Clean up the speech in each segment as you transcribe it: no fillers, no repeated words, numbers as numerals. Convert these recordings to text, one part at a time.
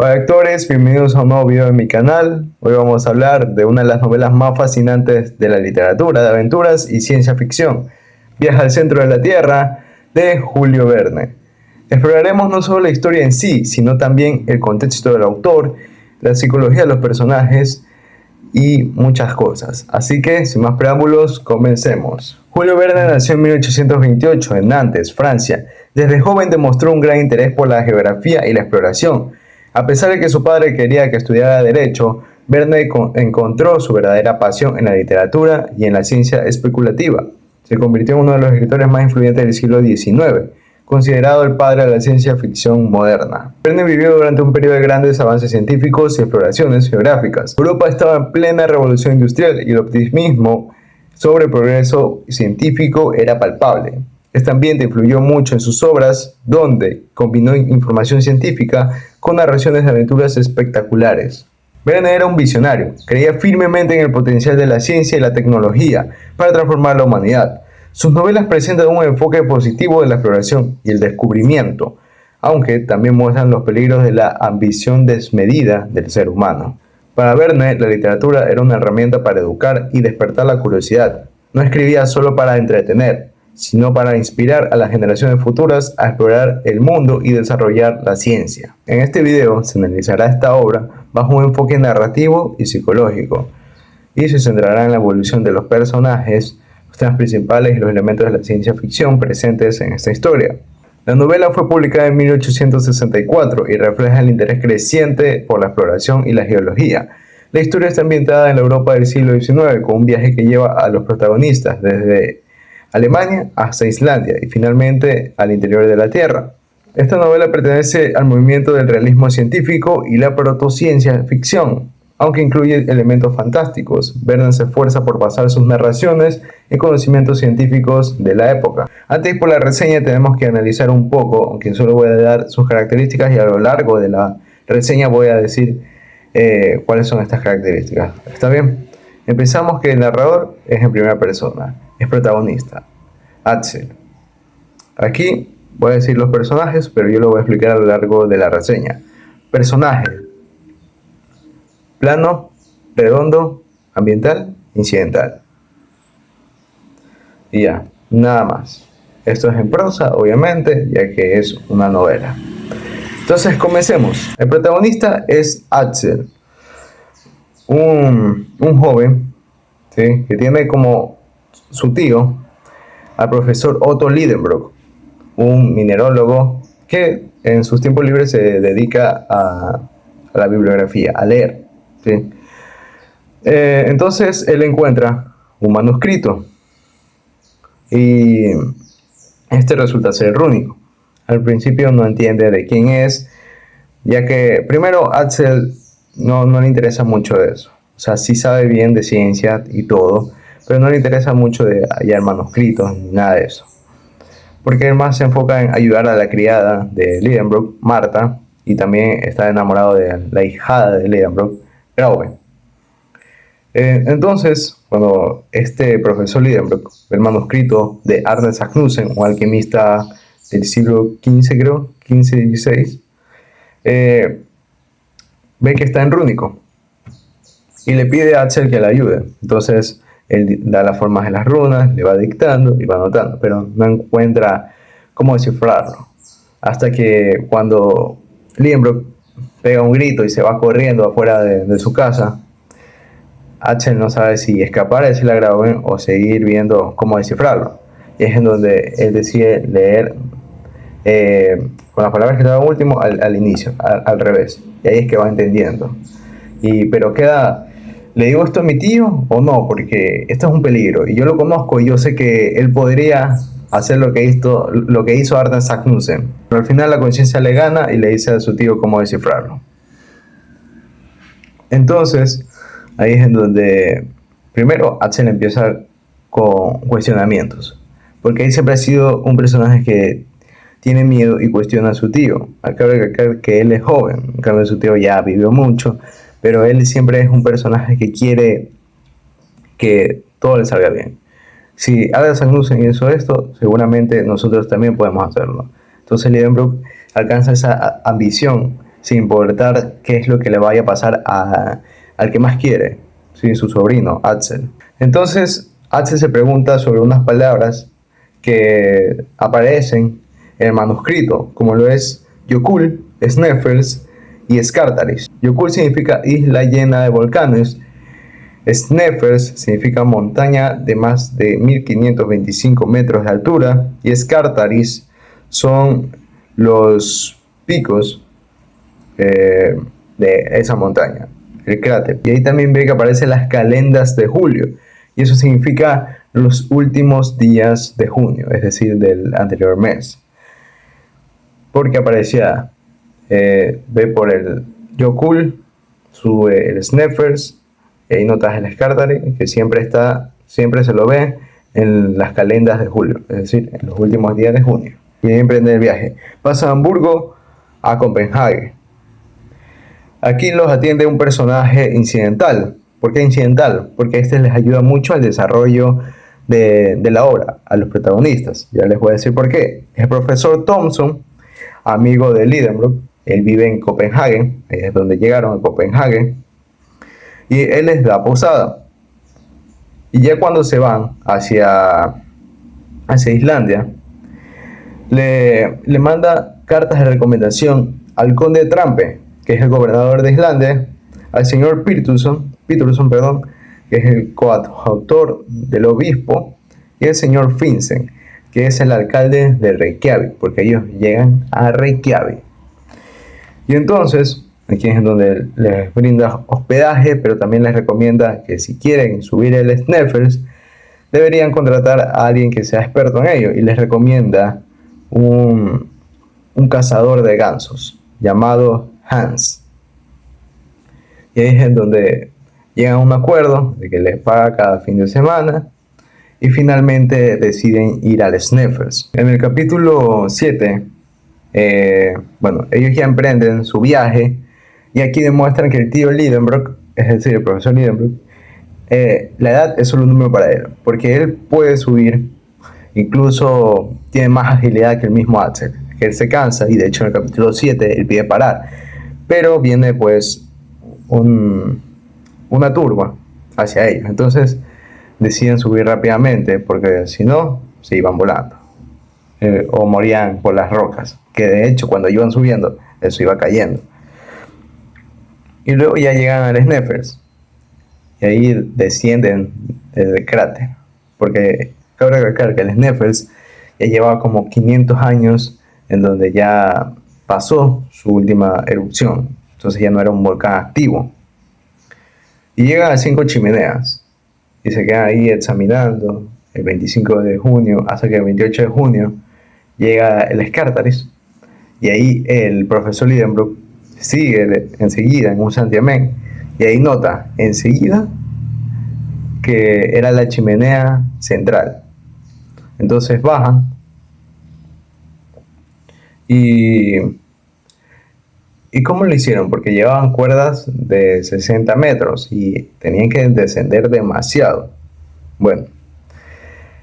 Hola lectores, bienvenidos a un nuevo video en mi canal. Hoy vamos a hablar de una de las novelas más fascinantes de la literatura de aventuras y ciencia ficción, Viaje al centro de la Tierra, de Julio Verne. Exploraremos no solo la historia en sí, sino también el contexto del autor, la psicología de los personajes y muchas cosas. Así que, sin más preámbulos, comencemos. Julio Verne nació en 1828 en Nantes, Francia. Desde joven demostró un gran interés por la geografía y la exploración. A pesar de que su padre quería que estudiara Derecho, Verne encontró su verdadera pasión en la literatura y en la ciencia especulativa. Se convirtió en uno de los escritores más influyentes del siglo XIX, considerado el padre de la ciencia ficción moderna. Verne vivió durante un periodo de grandes avances científicos y exploraciones geográficas. Europa estaba en plena revolución industrial y el optimismo sobre el progreso científico era palpable. Este ambiente influyó mucho en sus obras, donde combinó información científica con narraciones de aventuras espectaculares. Verne era un visionario, creía firmemente en el potencial de la ciencia y la tecnología para transformar la humanidad. Sus novelas presentan un enfoque positivo de la exploración y el descubrimiento, aunque también muestran los peligros de la ambición desmedida del ser humano. Para Verne, la literatura era una herramienta para educar y despertar la curiosidad. No escribía solo para entretener, sino para inspirar a las generaciones futuras a explorar el mundo y desarrollar la ciencia. En este video se analizará esta obra bajo un enfoque narrativo y psicológico, y se centrará en la evolución de los personajes, los temas principales y los elementos de la ciencia ficción presentes en esta historia. La novela fue publicada en 1864 y refleja el interés creciente por la exploración y la geología. La historia está ambientada en la Europa del siglo XIX, con un viaje que lleva a los protagonistas desde Alemania hasta Islandia y finalmente al interior de la Tierra. Esta novela pertenece al movimiento del realismo científico y la protociencia ficción, aunque incluye elementos fantásticos. Verne se esfuerza por basar sus narraciones en conocimientos científicos de la época. Antes de ir por la reseña tenemos que analizar un poco, aunque solo voy a dar sus características y a lo largo de la reseña voy a decir cuáles son estas características. ¿Está bien? Empezamos que el narrador es en primera persona, es protagonista, Axel. Aquí voy a decir los personajes, pero yo lo voy a explicar a lo largo de la reseña. Personaje: plano, redondo, ambiental, incidental. Y ya, nada más. Esto es en prosa, obviamente, ya que es una novela. Entonces, comencemos. El protagonista es Axel, un joven, ¿sí?, que tiene como su tío al profesor Otto Lidenbrock, un minerólogo que en sus tiempos libres se dedica a la bibliografía, a leer, ¿sí? Entonces él encuentra un manuscrito y este resulta ser rúnico. Al principio no entiende de quién es, ya que primero Axel no le interesa mucho de eso. O sea, sí sabe bien de ciencia y todo, pero no le interesa mucho de hallar manuscritos ni nada de eso, porque él más se enfoca en ayudar a la criada de Lidenbrock, Marta, y también está enamorado de la hijada de Lidenbrock, Graube. Entonces, cuando este profesor Lidenbrock ve el manuscrito de Arne Saknussemm, un alquimista del siglo XV, creo, XV-XVI, ve que está en rúnico y le pide a Axel que le ayude. Entonces él da las formas de las runas, le va dictando y va anotando, pero no encuentra cómo descifrarlo, hasta que cuando Lidenbrock pega un grito y se va corriendo afuera de su casa, Axel no sabe si escapar, decirle a Graube o seguir viendo cómo descifrarlo. Y es en donde él decide leer con las palabras que estaban último al inicio, al revés. Y ahí es que va entendiendo. Pero queda, ¿le digo esto a mi tío o no? Porque esto es un peligro. Y yo lo conozco y yo sé que él podría hacer lo que hizo Arne Saknussemm. Pero al final la conciencia le gana y le dice a su tío cómo descifrarlo. Entonces, ahí es en donde primero Axel empieza con cuestionamientos, porque él siempre ha sido un personaje que tiene miedo y cuestiona a su tío. Acaba de recalcar que él es joven, en cambio su tío ya vivió mucho, pero él siempre es un personaje que quiere que todo le salga bien. Si Arne Saknussemm hizo esto, seguramente nosotros también podemos hacerlo. Entonces Lidenbrock alcanza esa ambición sin importar qué es lo que le vaya a pasar al que más quiere, ¿sí? Su sobrino, Axel. Entonces, Axel se pregunta sobre unas palabras que aparecen en el manuscrito, como lo es Yokul, Sneffels y Skartaris. Yokul significa isla llena de volcanes, Sneffels significa montaña de más de 1525 metros de altura y Skartaris son los picos de esa montaña, el cráter. Y ahí también ve que aparecen las calendas de julio, y eso significa los últimos días de junio, es decir, del anterior mes. Porque aparecía, ve por el Yokul, sube el Sneffels, y ahí notas el Skartaris, que siempre se lo ve en las calendas de julio, es decir, en los últimos días de junio. Y ahí emprende el viaje. Pasa a Hamburgo a Copenhague. Aquí los atiende un personaje incidental. ¿Por qué incidental? Porque este les ayuda mucho al desarrollo de la obra, a los protagonistas. Ya les voy a decir por qué. El profesor Thompson, amigo de Lidenbrock, él vive en Copenhague, es donde llegaron a Copenhague, y él les da posada. Y ya cuando se van hacia Islandia, le manda cartas de recomendación al conde Trampe, que es el gobernador de Islandia, al señor Peterson, que es el coadjutor del obispo, y el señor Finsen, que es el alcalde de Reykjavik, porque ellos llegan a Reykjavik. Y entonces, aquí es donde les brinda hospedaje, pero también les recomienda que si quieren subir el Sneffels, deberían contratar a alguien que sea experto en ello, y les recomienda un cazador de gansos llamado Hans. Y ahí es donde llegan a un acuerdo de que les paga cada fin de semana y finalmente deciden ir al Sneffels. En el capítulo 7, ellos ya emprenden su viaje y aquí demuestran que el tío Lidenbrock, es decir, el profesor Lidenbrock, la edad es solo un número para él, porque él puede subir, incluso tiene más agilidad que el mismo Axel, que él se cansa y de hecho en el capítulo 7 él pide parar, pero viene pues una turba hacia ellos, entonces deciden subir rápidamente porque si no se iban volando o morían por las rocas, que de hecho cuando iban subiendo eso iba cayendo. Y luego ya llegan al Sneffels y ahí descienden del cráter, porque cabe recalcar que el Sneffels ya llevaba como 500 años en donde ya pasó su última erupción, entonces ya no era un volcán activo. Y llegan a 5 chimeneas y se quedan ahí examinando el 25 de junio hasta que el 28 de junio llega el Skartaris y ahí el profesor Lidenbrock sigue enseguida en un santiamén y ahí nota enseguida que era la chimenea central. Entonces bajan ¿Y cómo lo hicieron? Porque llevaban cuerdas de 60 metros y tenían que descender demasiado. Bueno,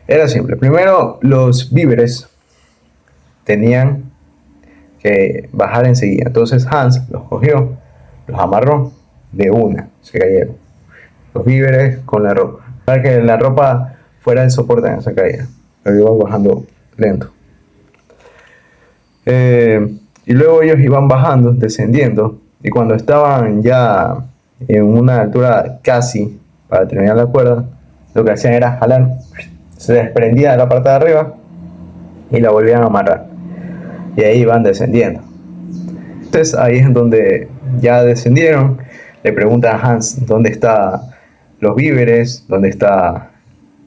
era simple. Primero, los víveres tenían que bajar enseguida. Entonces Hans los cogió, los amarró de una, se cayeron. Los víveres con la ropa. Para que la ropa fuera el soporte en esa caída. Pero iban bajando lento. Y luego ellos iban bajando, descendiendo, y cuando estaban ya en una altura casi para terminar la cuerda, lo que hacían era jalar, se desprendía de la parte de arriba y la volvían a amarrar. Y ahí iban descendiendo. Entonces ahí es donde ya descendieron, le preguntan a Hans dónde están los víveres, dónde está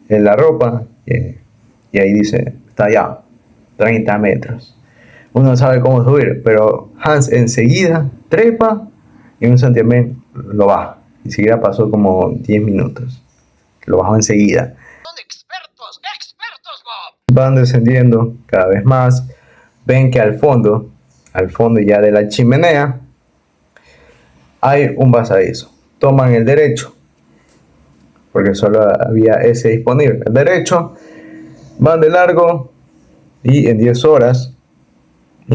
la ropa, y ahí dice, está allá, 30 metros. Uno no sabe cómo subir, pero Hans enseguida trepa y un santiamén lo baja. Ni siquiera pasó como 10 minutos. Lo bajó enseguida. Son expertos, Bob. Van descendiendo cada vez más. Ven que al fondo ya de la chimenea, hay un pasadizo. Toman el derecho, porque solo había ese disponible. El derecho, van de largo y en 10 horas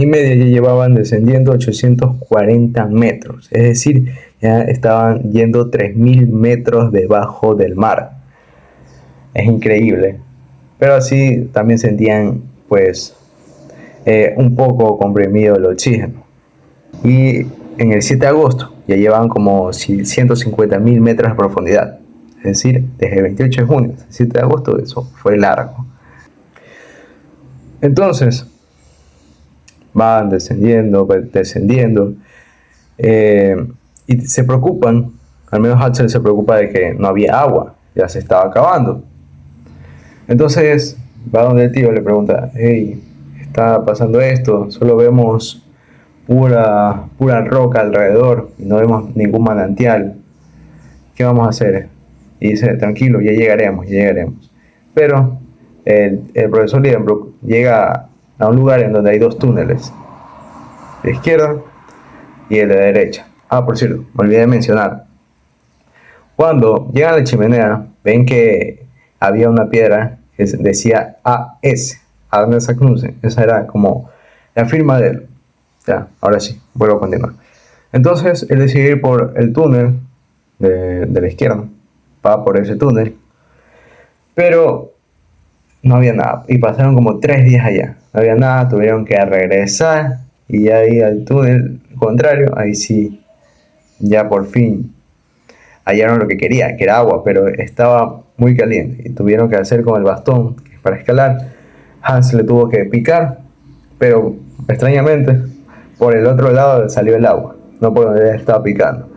y media ya llevaban descendiendo 840 metros, es decir, ya estaban yendo 3000 metros debajo del mar. Es increíble, pero así también sentían pues un poco comprimido el oxígeno. Y en el 7 de agosto ya llevaban como 150.000 metros de profundidad, es decir, desde el 28 de junio hasta el 7 de agosto eso fue largo. Entonces van descendiendo, y se preocupan, al menos Axel se preocupa de que no había agua, ya se estaba acabando. Entonces va donde el tío, le pregunta, hey, está pasando esto, solo vemos pura roca alrededor y no vemos ningún manantial, ¿qué vamos a hacer? Y dice, tranquilo, ya llegaremos. Pero el profesor Lidenbrock llega a un lugar en donde hay dos túneles, de izquierda y el de derecha. Por cierto, me olvidé de mencionar, cuando llegan a la chimenea ven que había una piedra que decía AS, Arne Knudsen. Esa era como la firma de él. Ya, ahora sí, vuelvo a continuar. Entonces él decide ir por el túnel de la izquierda, va por ese túnel, pero no había nada, y pasaron como 3 días allá, no había nada, tuvieron que regresar, y ahí al túnel contrario, ahí sí, ya por fin hallaron lo que quería, que era agua, pero estaba muy caliente, y tuvieron que hacer con el bastón para escalar. Hans le tuvo que picar, pero extrañamente, por el otro lado salió el agua, no por donde él estaba picando.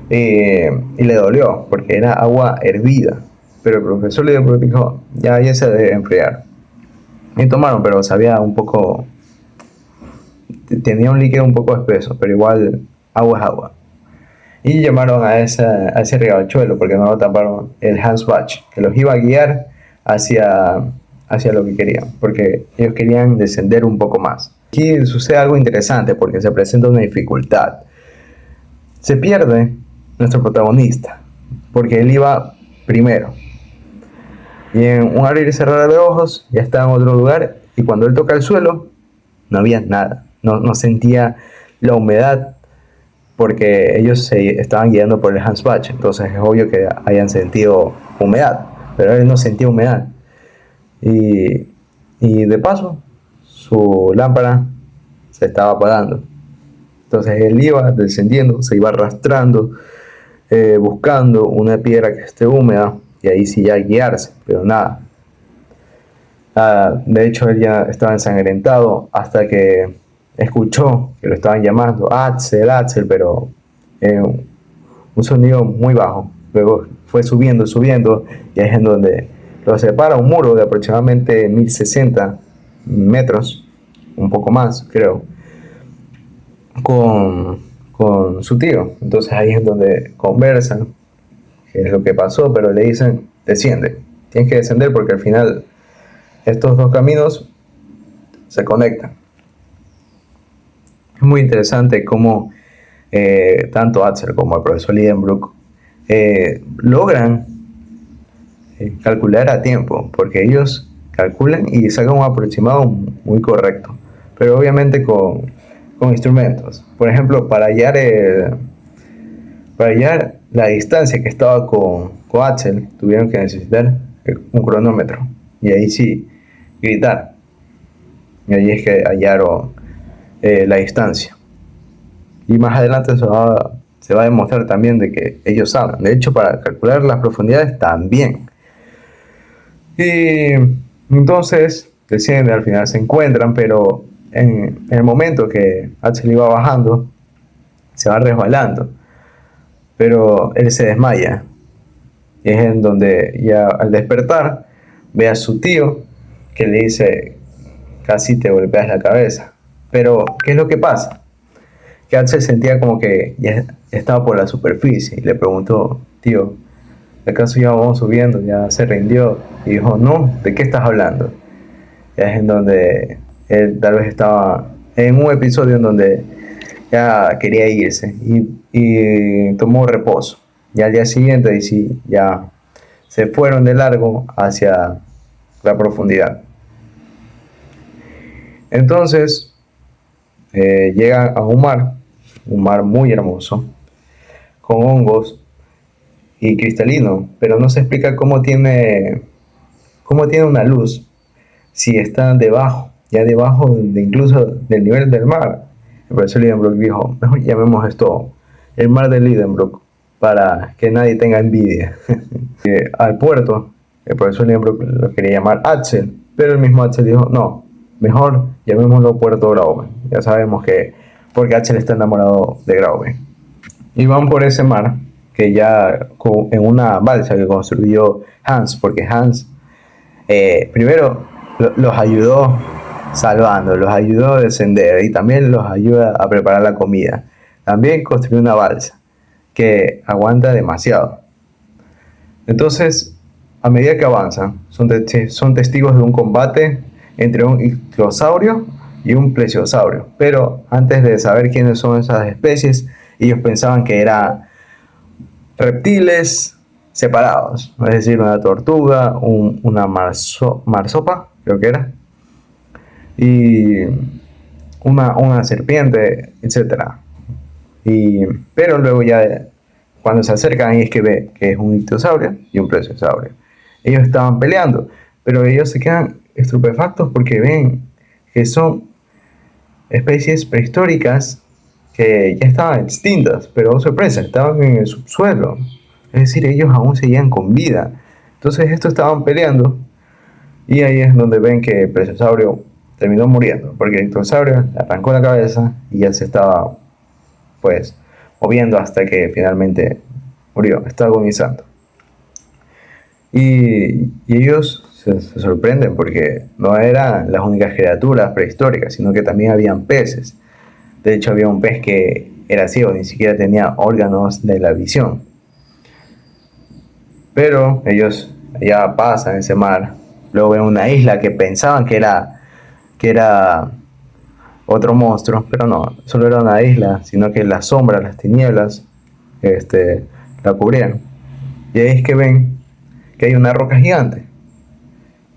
Y le dolió, porque era agua hervida. Pero el profesor le dijo, ya se debe enfriar. Y tomaron, pero sabía un poco, tenía un líquido un poco espeso, pero igual agua es agua. Y llamaron a ese riachuelo, porque no lo taparon, el Hans Bach, que los iba a guiar hacia lo que querían, porque ellos querían descender un poco más. Aquí sucede algo interesante, porque se presenta una dificultad. Se pierde nuestro protagonista, porque él iba primero. Y en un abrir y cerrar de ojos ya estaba en otro lugar, y cuando él toca el suelo no había nada, no sentía la humedad, porque ellos se estaban guiando por el Hans Bach, entonces es obvio que hayan sentido humedad, pero él no sentía humedad. Y de paso su lámpara se estaba apagando, entonces él iba descendiendo, se iba arrastrando, buscando una piedra que esté húmeda, y ahí sí ya guiarse, pero nada. De hecho él ya estaba ensangrentado hasta que escuchó que lo estaban llamando Axel, pero un sonido muy bajo. Luego fue subiendo, y ahí es en donde lo separa un muro de aproximadamente 1060 metros, un poco más creo, con su tío. Entonces ahí es donde conversan qué es lo que pasó, pero le dicen, desciende, tienes que descender porque al final estos dos caminos se conectan. Es muy interesante cómo tanto Axel como el profesor Lidenbrock logran calcular a tiempo, porque ellos calculan y sacan un aproximado muy correcto, pero obviamente con instrumentos. Por ejemplo, para hallar la distancia que estaba con Axel, tuvieron que necesitar un cronómetro, y ahí sí gritar, y ahí es que hallaron la distancia. Y más adelante se va a demostrar también de que ellos saben, de hecho, para calcular las profundidades también. Y entonces descienden, al final se encuentran, pero en el momento que Axel iba bajando se va resbalando, pero él se desmaya, y es en donde ya al despertar ve a su tío, que le dice, casi te golpeas la cabeza. Pero ¿qué es lo que pasa? Que Axel sentía como que ya estaba por la superficie, y le preguntó, tío, ¿acaso ya vamos subiendo? Ya se rindió. Y dijo, no, ¿de qué estás hablando? Ya es en donde él tal vez estaba en un episodio en donde ya quería irse, y tomó reposo. Y al día siguiente, y sí, ya se fueron de largo hacia la profundidad. Entonces llegan a un mar muy hermoso, con hongos y cristalino, pero no se explica cómo tiene una luz si está debajo, ya debajo de incluso del nivel del mar. El profesor Lidenbrock dijo, mejor llamemos esto el mar de Lidenbrock para que nadie tenga envidia. Al puerto, el profesor Lidenbrock lo quería llamar Axel, pero el mismo Axel dijo, no, mejor llamémoslo Puerto Grauben. Ya sabemos que porque Axel está enamorado de Grauben. Y van por ese mar, que ya en una balsa que construyó Hans, porque Hans primero los ayudó salvando, los ayudó a descender y también los ayuda a preparar la comida. También construyó una balsa que aguanta demasiado. Entonces, a medida que avanzan, son testigos de un combate entre un ictiosaurio y un plesiosaurio. Pero antes de saber quiénes son esas especies, ellos pensaban que eran reptiles separados, es decir, una tortuga, una marsopa, creo que era, y una serpiente, etcétera. Pero luego ya cuando se acercan es que ve que es un ictiosaurio y un plesiosaurio. Ellos estaban peleando, pero ellos se quedan estupefactos porque ven que son especies prehistóricas que ya estaban extintas, pero oh sorpresa, estaban en el subsuelo. Es decir, ellos aún seguían con vida. Entonces estos estaban peleando y ahí es donde ven que el plesiosaurio terminó muriendo, porque el ictiosaurio le arrancó la cabeza y ya se estaba pues moviendo hasta que finalmente murió, está agonizando. Y ellos se sorprenden porque no eran las únicas criaturas prehistóricas, sino que también habían peces. De hecho, había un pez que era ciego, ni siquiera tenía órganos de la visión. Pero ellos ya pasan ese mar, luego ven una isla que pensaban que era otro monstruo, pero no, solo era una isla, sino que las sombras, las tinieblas, la cubrían. Y ahí es que ven que hay una roca gigante.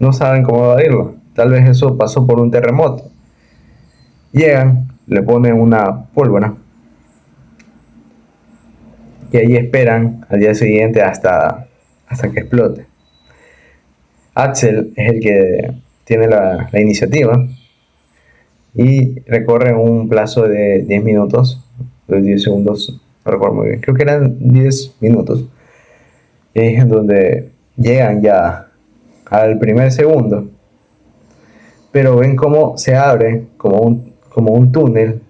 No saben cómo evadirlo. Tal vez eso pasó por un terremoto. Llegan, le ponen una pólvora y ahí esperan al día siguiente hasta que explote. Axel es el que tiene la iniciativa y recorre un plazo de 10 minutos, de 10 segundos, no recuerdo muy bien, creo que eran 10 minutos. Y ahí es donde llegan ya al primer segundo, pero ven cómo se abre como un túnel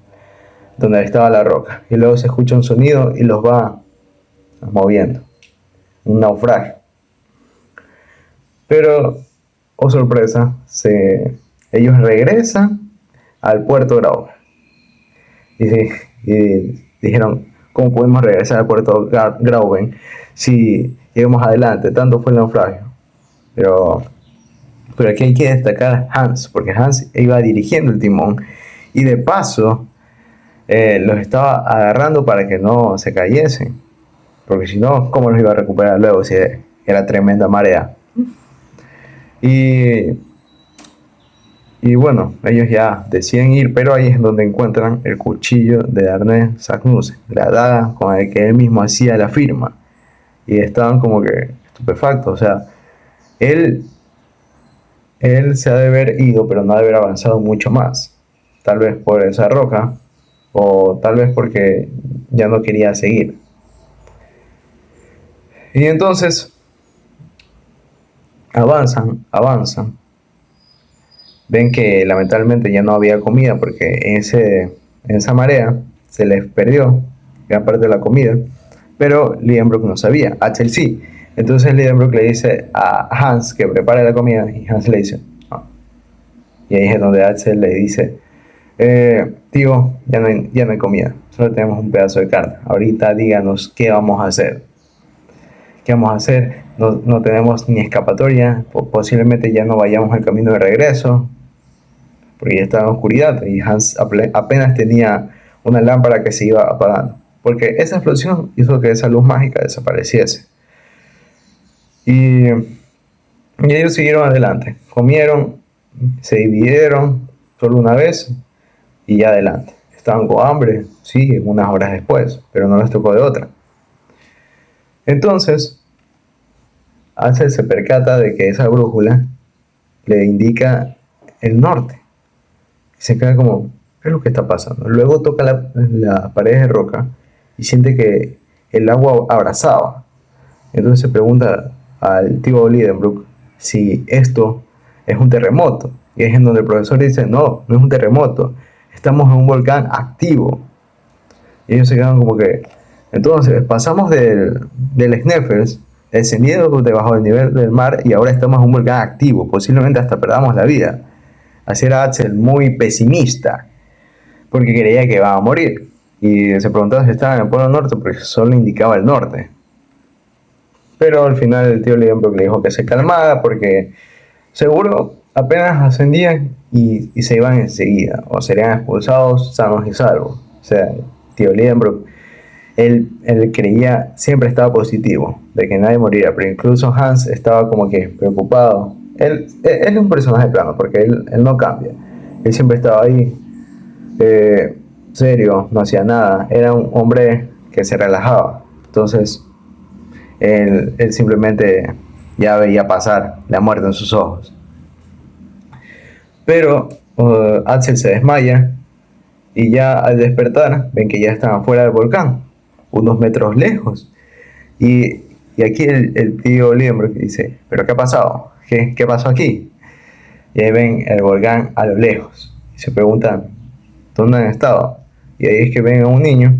donde estaba la roca, y luego se escucha un sonido y los va moviendo, un naufragio. Pero, oh sorpresa, ellos regresan al puerto Grauben. Y dijeron, ¿cómo podemos regresar al puerto Grauben si llegamos adelante? Tanto fue el naufragio. Pero aquí hay que destacar a Hans, porque Hans iba dirigiendo el timón y de paso los estaba agarrando para que no se cayesen, porque si no, ¿cómo los iba a recuperar luego si era tremenda marea? Y bueno, ellos ya deciden ir, pero ahí es donde encuentran el cuchillo de Darnell Sagnusse, la daga con la que él mismo hacía la firma. Y estaban como que estupefactos, o sea, él se ha de haber ido, pero no ha de haber avanzado mucho más. Tal vez por esa roca, o tal vez porque ya no quería seguir. Y entonces avanzan, ven que lamentablemente ya no había comida porque en esa marea se les perdió gran parte de la comida, pero Lidenbrock no sabía, Axel sí. Entonces Lidenbrock le dice a Hans que prepare la comida y Hans le dice no. Y ahí es donde Axel le dice, tío, ya no hay comida, solo tenemos un pedazo de carne, ahorita díganos qué vamos a hacer. ¿Qué vamos a hacer? No tenemos ni escapatoria, posiblemente ya no vayamos al camino de regreso, porque ya estaba en oscuridad y Hans apenas tenía una lámpara que se iba apagando, porque esa explosión hizo que esa luz mágica desapareciese. Y ellos siguieron adelante, comieron, se dividieron solo una vez y ya adelante. estaban con hambre, sí, unas horas después, pero no les tocó de otra. Entonces, Axel se percata de que esa brújula le indica el norte. Y se queda como, ¿qué es lo que está pasando? Luego toca la pared de roca y siente que el agua abrazaba. Entonces se pregunta al tío Lidenbrook si esto es un terremoto. Y es en donde el profesor dice, no, no es un terremoto, estamos en un volcán activo. Y ellos se quedan como que... Entonces pasamos del Sneffels, descendiendo debajo del nivel del mar, y ahora estamos en un volcán activo, posiblemente hasta perdamos la vida. Así era Axel, muy pesimista, porque creía que iba a morir. Y se preguntaba si estaba en el polo norte, porque solo indicaba el norte. Pero al final el tío Lidenbrook le dijo que se calmara, porque seguro apenas ascendían y se iban enseguida, o serían expulsados sanos y salvos. O sea, el tío Lidenbrook, él creía, siempre estaba positivo, de que nadie moriría, pero incluso Hans estaba como que preocupado. Él es un personaje plano, porque él no cambia. Él siempre estaba ahí, serio, no hacía nada. Era un hombre que se relajaba. Entonces, él simplemente ya veía pasar la muerte en sus ojos. Pero Axel se desmaya y ya al despertar ven que ya estaban fuera del volcán, unos metros lejos. Y aquí el tío Lidenbrook dice, ¿pero qué ha pasado? ¿Qué pasó aquí? Y ahí ven el volcán a lo lejos. Y se preguntan, ¿dónde han estado? Y ahí es que ven a un niño.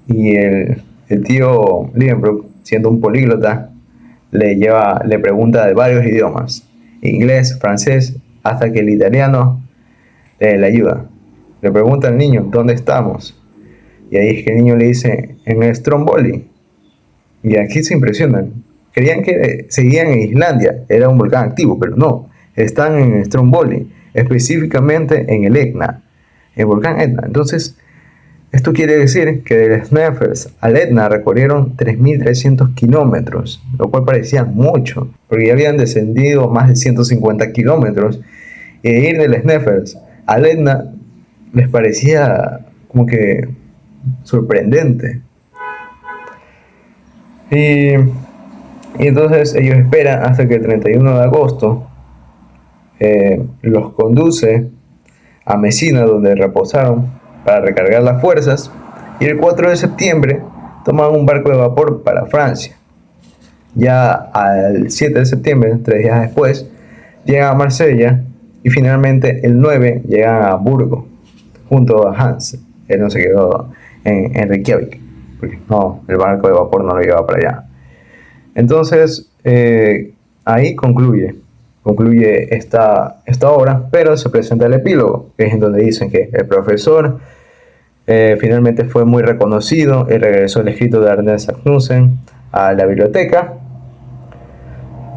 Y el tío Lidenbrook, siendo un políglota, le pregunta de varios idiomas. Inglés, francés, hasta que el italiano le ayuda. Le pregunta al niño, ¿dónde estamos? Y ahí es que el niño le dice, en el Stromboli. Y aquí se impresionan. Creían que seguían en Islandia, era un volcán activo, pero no. Están en el Stromboli, específicamente en el Etna, el volcán Etna. Entonces, esto quiere decir que del Sneffels al Etna recorrieron 3.300 kilómetros, lo cual parecía mucho, porque ya habían descendido más de 150 kilómetros. Y ir del Sneffels al Etna les parecía como que sorprendente. Y entonces ellos esperan hasta que el 31 de agosto los conduce a Mesina, donde reposaron para recargar las fuerzas, y el 4 de septiembre toman un barco de vapor para Francia. Ya al 7 de septiembre, 3 días después, llegan a Marsella y finalmente el 9 llegan a Hamburgo junto a Hans. Él no se quedó en Reykjavik, porque no, el barco de vapor no lo llevaba para allá. Entonces ahí concluye esta obra, pero se presenta el epílogo, que es en donde dicen que el profesor finalmente fue muy reconocido y regresó el escrito de Ernest Asmussen a la biblioteca,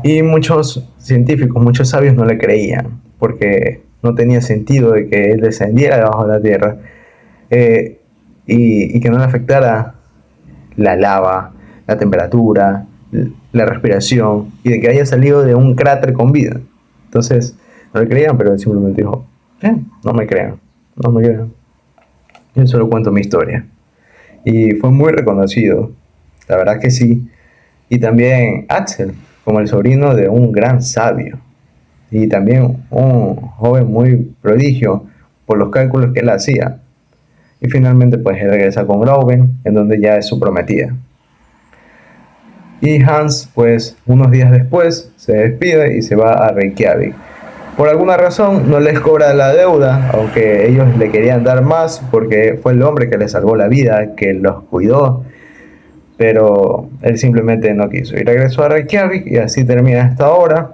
y muchos científicos, muchos sabios no le creían, porque no tenía sentido de que él descendiera debajo de la tierra y que no le afectara la lava, la temperatura, la respiración, y de que haya salido de un cráter con vida. Entonces no le creían, pero él simplemente dijo, no me crean, yo solo cuento mi historia. Y fue muy reconocido, la verdad que sí. Y también Axel, como el sobrino de un gran sabio, y también un joven muy prodigio por los cálculos que él hacía. Y finalmente pues él regresa con Grauben, en donde ya es su prometida. Y Hans pues unos días después se despide y se va a Reykjavik. Por alguna razón no les cobra la deuda, aunque ellos le querían dar más porque fue el hombre que les salvó la vida, que los cuidó, pero él simplemente no quiso. Y regresó a Reykjavik y así termina esta obra.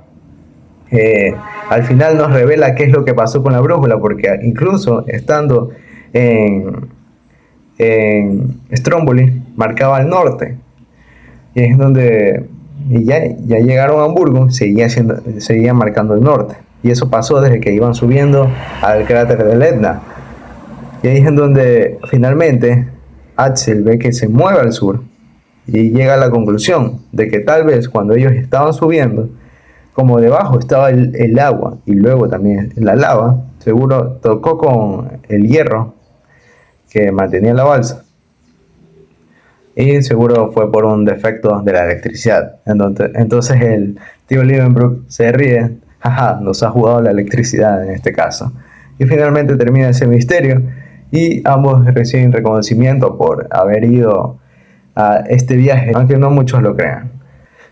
Al final nos revela qué es lo que pasó con la brújula, porque incluso estando en Stromboli marcaba el norte, y es donde ya llegaron a Hamburgo, seguía marcando el norte, y eso pasó desde que iban subiendo al cráter del Etna. Y ahí es en donde finalmente Axel ve que se mueve al sur y llega a la conclusión de que tal vez cuando ellos estaban subiendo, como debajo estaba el agua y luego también la lava, seguro tocó con el hierro que mantenía la balsa. Y seguro fue por un defecto de la electricidad. Entonces el tío Liebenbrock se ríe. Jaja, nos ha jugado la electricidad en este caso. Y finalmente termina ese misterio y ambos reciben reconocimiento por haber ido a este viaje, aunque no muchos lo crean.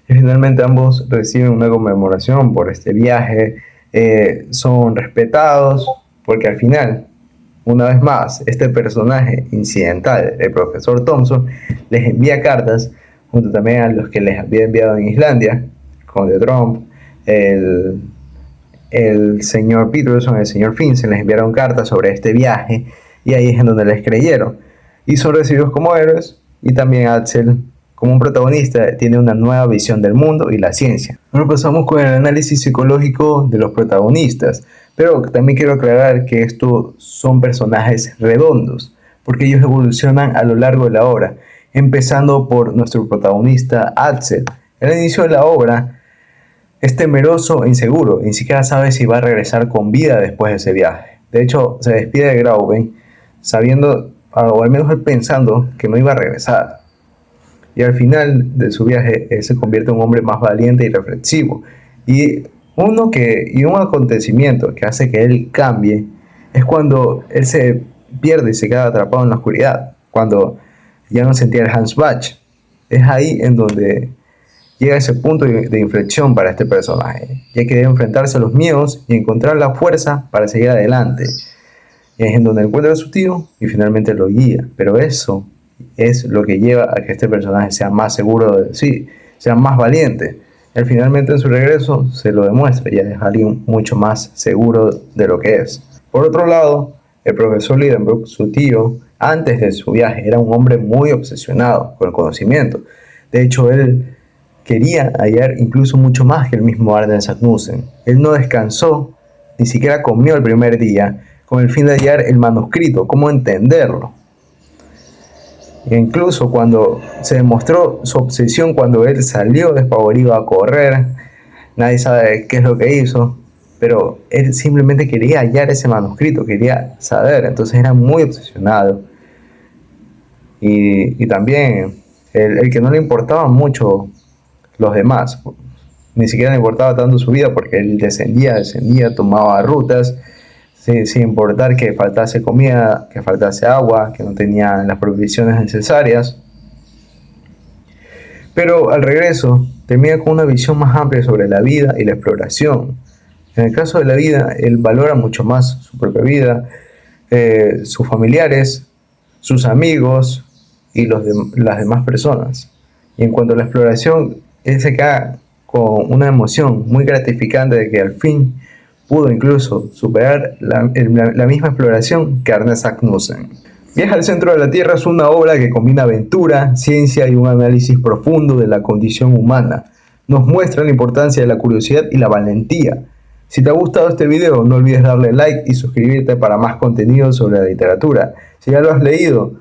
Y finalmente ambos reciben una conmemoración por este viaje, son respetados, porque al final, una vez más, este personaje incidental, el profesor Thompson, les envía cartas, junto también a los que les había enviado en Islandia, con The Trump, el señor Peterson, el señor Finn, se les enviaron cartas sobre este viaje, y ahí es en donde les creyeron. Y son recibidos como héroes, y también Axel, como un protagonista, tiene una nueva visión del mundo y la ciencia. Ahora pasamos con el análisis psicológico de los protagonistas, pero también quiero aclarar que estos son personajes redondos, porque ellos evolucionan a lo largo de la obra, empezando por nuestro protagonista Axel. Al inicio de la obra es temeroso e inseguro, ni siquiera sabe si va a regresar con vida después de ese viaje. De hecho, se despide de Grauben sabiendo, o al menos él pensando, que no iba a regresar. Y al final de su viaje, él se convierte en un hombre más valiente y reflexivo. Y un acontecimiento que hace que él cambie es cuando él se pierde y se queda atrapado en la oscuridad, cuando ya no sentía el Hans Bach. Es ahí en donde llega ese punto de inflexión para este personaje, ya que debe enfrentarse a los miedos y encontrar la fuerza para seguir adelante. Y es en donde encuentra a su tío y finalmente lo guía. Pero eso es lo que lleva a que este personaje sea más seguro de sí, sea más valiente. Él finalmente en su regreso se lo demuestra, ya es alguien mucho más seguro de lo que es. Por otro lado, el profesor Liebenbrock, su tío, antes de su viaje era un hombre muy obsesionado con el conocimiento. De hecho, él quería hallar incluso mucho más que el mismo Arden Saknussemm. Él no descansó, ni siquiera comió el primer día, con el fin de hallar el manuscrito, cómo entenderlo. E incluso cuando se demostró su obsesión, cuando él salió despavorido a correr, nadie sabe qué es lo que hizo, pero él simplemente quería hallar ese manuscrito, quería saber, entonces era muy obsesionado. Y también el que no le importaban mucho los demás, ni siquiera le importaba tanto su vida, porque él descendía, tomaba rutas, sin importar que faltase comida, que faltase agua, que no tenía las provisiones necesarias. Pero al regreso termina con una visión más amplia sobre la vida y la exploración. En el caso de la vida, él valora mucho más su propia vida, sus familiares, sus amigos y las demás personas. Y en cuanto a la exploración, él se queda con una emoción muy gratificante de que al fin pudo incluso superar la misma exploración que Ernest Saknussemm. Viaje al centro de la Tierra es una obra que combina aventura, ciencia y un análisis profundo de la condición humana. Nos muestra la importancia de la curiosidad y la valentía. Si te ha gustado este video, no olvides darle like y suscribirte para más contenido sobre la literatura. Si ya lo has leído,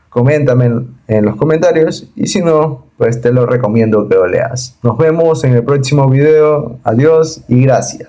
coméntame en los comentarios, y si no, pues te lo recomiendo que lo leas. Nos vemos en el próximo video. Adiós y gracias.